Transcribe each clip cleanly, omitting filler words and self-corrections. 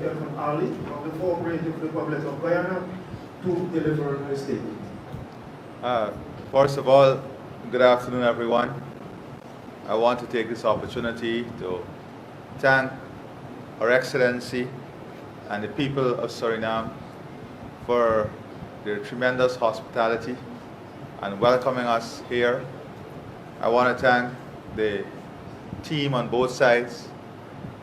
Irfaan of the Cooperative Republic of Guyana to deliver a statement. First of all, good afternoon, everyone. I want to take this opportunity to thank Her Excellency and the people of Suriname for their tremendous hospitality and welcoming us here. I want to thank the team on both sides,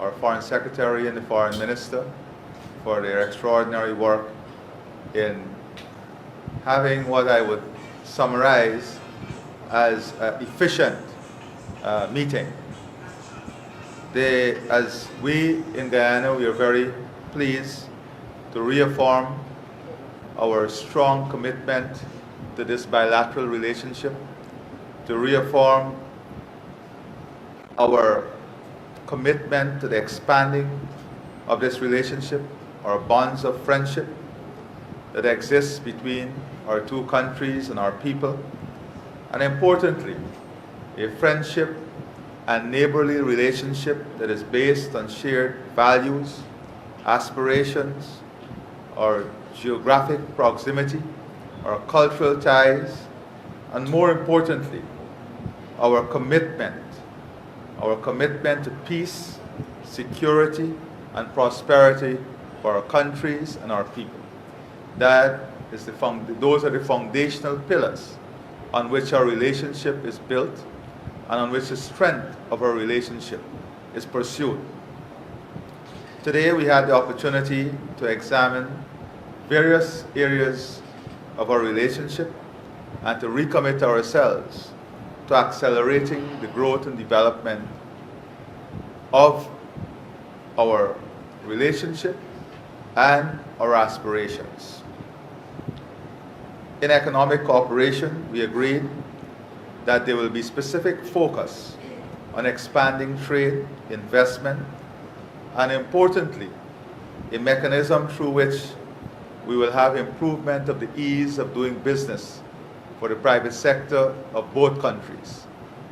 our Foreign Secretary and the Foreign Minister, for their extraordinary work in having what I would summarize as an efficient meeting. As we in Guyana, we are very pleased to reaffirm our strong commitment to this bilateral relationship, to reaffirm our commitment to the expanding of this relationship, our bonds of friendship that exists between our two countries and our people, and importantly, a friendship and neighborly relationship that is based on shared values, aspirations, our geographic proximity, our cultural ties, and more importantly, our commitment to peace, security, and prosperity for our countries and our people. Those are the foundational pillars on which our relationship is built and on which the strength of our relationship is pursued. Today we had the opportunity to examine various areas of our relationship and to recommit ourselves to accelerating the growth and development of our relationship and our aspirations. In economic cooperation, we agreed that there will be specific focus on expanding trade, investment, and importantly, a mechanism through which we will have improvement of the ease of doing business for the private sector of both countries.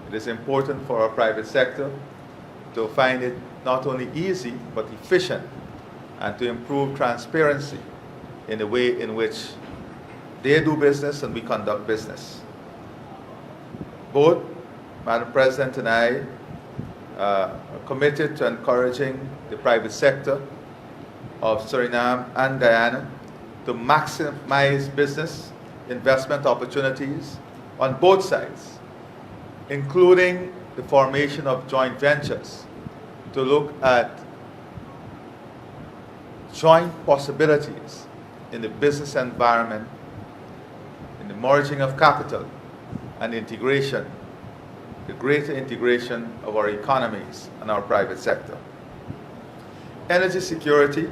It is important for our private sector to find it not only easy, but efficient, and to improve transparency in the way in which they do business and we conduct business. Both Madam President and I are committed to encouraging the private sector of Suriname and Guyana to maximize business investment opportunities on both sides, including the formation of joint ventures to look at joint possibilities in the business environment, in the merging of capital and integration, the greater integration of our economies and our private sector. Energy security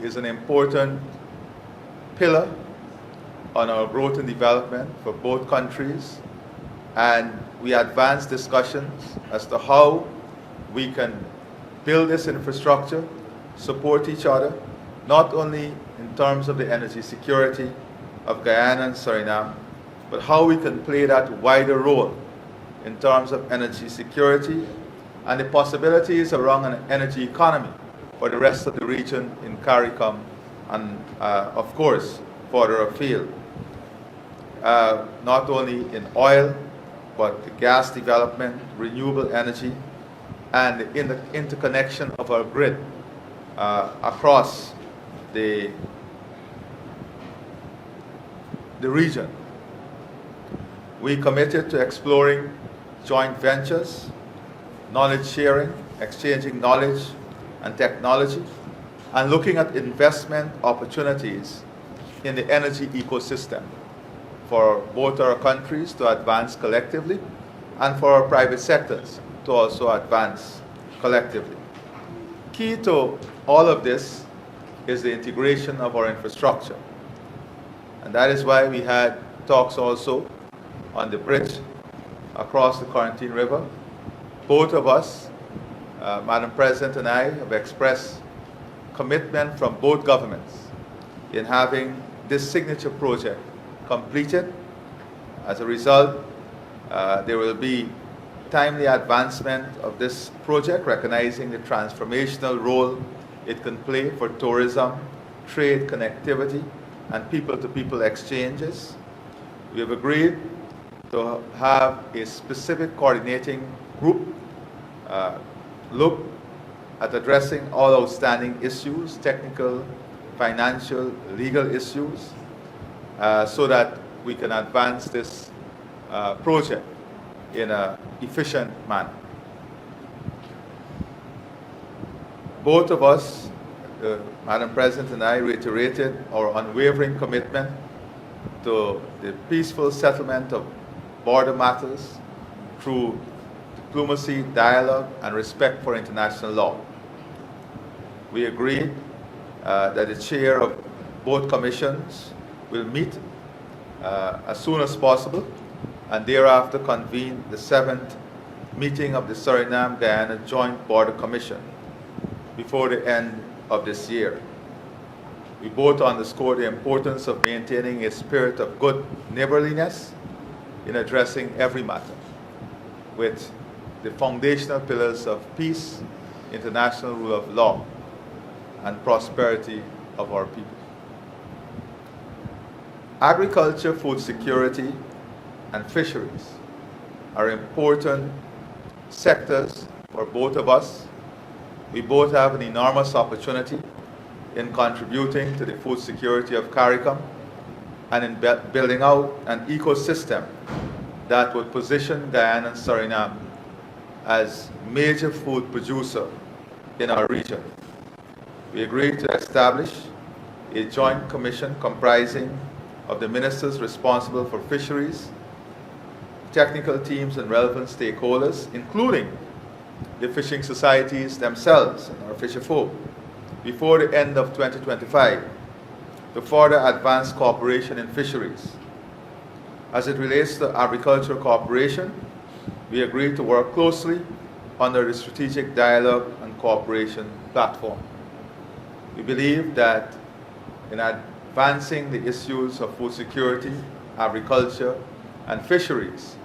is an important pillar on our growth and development for both countries, and we advanced discussions as to how we can build this infrastructure, support each other, not only in terms of the energy security of Guyana and Suriname, but how we can play that wider role in terms of energy security and the possibilities around an energy economy for the rest of the region in CARICOM and, of course, further afield. Not only in oil, but the gas development, renewable energy, and the interconnection of our grid across the region. We committed to exploring joint ventures, knowledge sharing, exchanging knowledge and technology, and looking at investment opportunities in the energy ecosystem for both our countries to advance collectively and for our private sectors to also advance collectively. Key to all of this is the integration of our infrastructure. And that is why we had talks also on the bridge across the Quarantine River. Both of us, Madam President and I, have expressed commitment from both governments in having this signature project completed. As a result, there will be timely advancement of this project, recognizing the transformational role it can play for tourism, trade connectivity, and people-to-people exchanges. We have agreed to have a specific coordinating group look at addressing all outstanding issues, technical, financial, legal issues, so that we can advance this project in an efficient manner. Both of us, Madam President and I, reiterated our unwavering commitment to the peaceful settlement of border matters through diplomacy, dialogue, and respect for international law. We agreed that the chair of both commissions will meet as soon as possible and thereafter convene the 7th meeting of the Suriname-Guyana Joint Border Commission before the end of this year. We both underscore the importance of maintaining a spirit of good neighborliness in addressing every matter, with the foundational pillars of peace, international rule of law, and prosperity of our people. Agriculture, food security, and fisheries are important sectors for both of us. We both have an enormous opportunity in contributing to the food security of CARICOM and in building out an ecosystem that would position Guyana and Suriname as major food producer in our region. We agreed to establish a joint commission comprising of the ministers responsible for fisheries, technical teams and relevant stakeholders, including the fishing societies themselves and our fisher folk, before the end of 2025 to further advance cooperation in fisheries. As it relates to agricultural cooperation, we agreed to work closely under the Strategic Dialogue and Cooperation Platform. We believe that in advancing the issues of food security, agriculture, and fisheries,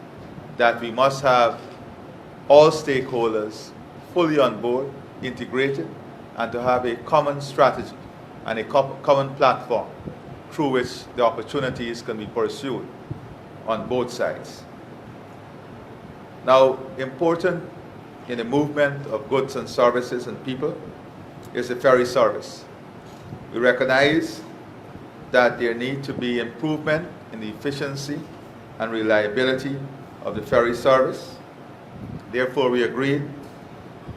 that we must have all stakeholders fully on board, integrated, and to have a common strategy and a common platform through which the opportunities can be pursued on both sides. Now, important in the movement of goods and services and people is the ferry service. We recognize that there need to be improvement in the efficiency and reliability of the ferry service. Therefore, we agreed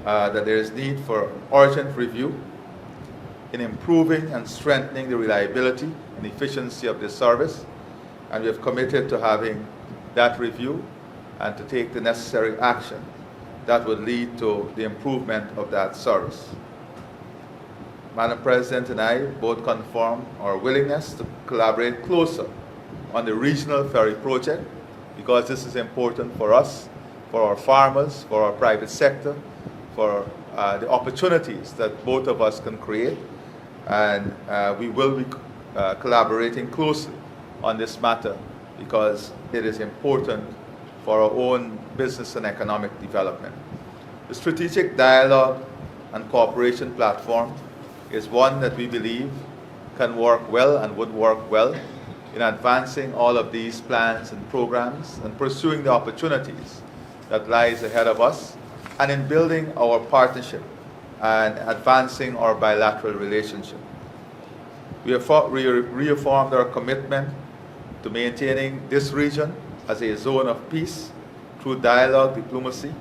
that there is need for urgent review in improving and strengthening the reliability and efficiency of this service, and we have committed to having that review and to take the necessary action that would lead to the improvement of that service. Madam President and I both confirm our willingness to collaborate closer on the regional ferry project, because this is important for us, for our farmers, for our private sector, for the opportunities that both of us can create. And we will be collaborating closely on this matter because it is important for our own business and economic development. The Strategic Dialogue and Cooperation Platform is one that we believe can work well and would work well in advancing all of these plans and programs and pursuing the opportunities that lies ahead of us, and in building our partnership and advancing our bilateral relationship. We have reaffirmed our commitment to maintaining this region as a zone of peace through dialogue, diplomacy,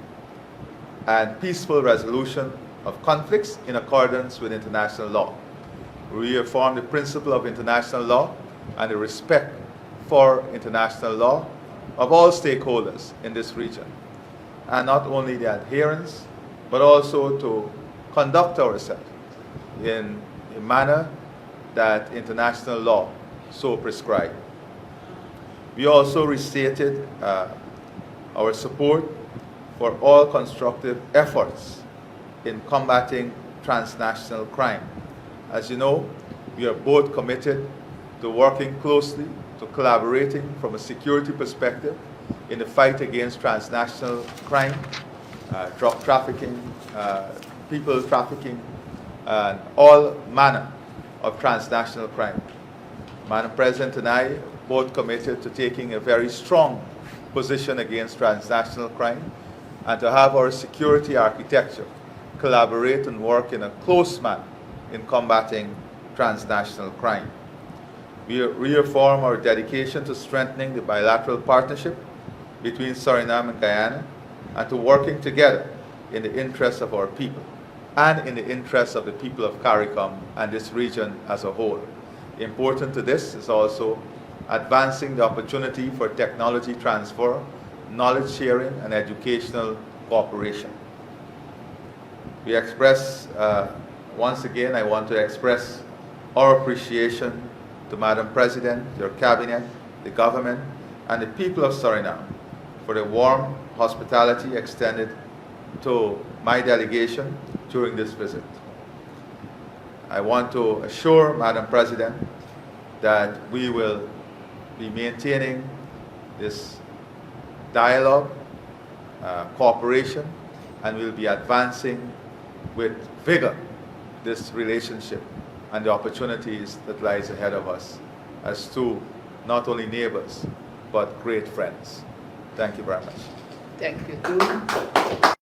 and peaceful resolution of conflicts in accordance with international law. We reaffirm the principle of international law and the respect for international law of all stakeholders in this region, and not only the adherence, but also to conduct ourselves in a manner that international law so prescribes. We also restated our support for all constructive efforts in combating transnational crime. As you know, we are both committed to working closely, to collaborating from a security perspective in the fight against transnational crime, drug trafficking, people trafficking, and all manner of transnational crime. Madam President and I both committed to taking a very strong position against transnational crime and to have our security architecture collaborate and work in a close manner in combating transnational crime. We reaffirm our dedication to strengthening the bilateral partnership between Suriname and Guyana and to working together in the interests of our people and in the interests of the people of CARICOM and this region as a whole. Important to this is also advancing the opportunity for technology transfer, knowledge sharing, and educational cooperation. We express, once again, I want to express our appreciation to Madam President, your cabinet, the government, and the people of Suriname for the warm hospitality extended to my delegation during this visit. I want to assure Madam President that we will be maintaining this dialogue, cooperation, and we'll be advancing with vigor this relationship and the opportunities that lies ahead of us as two not only neighbors but great friends. Thank you very much. Thank you too.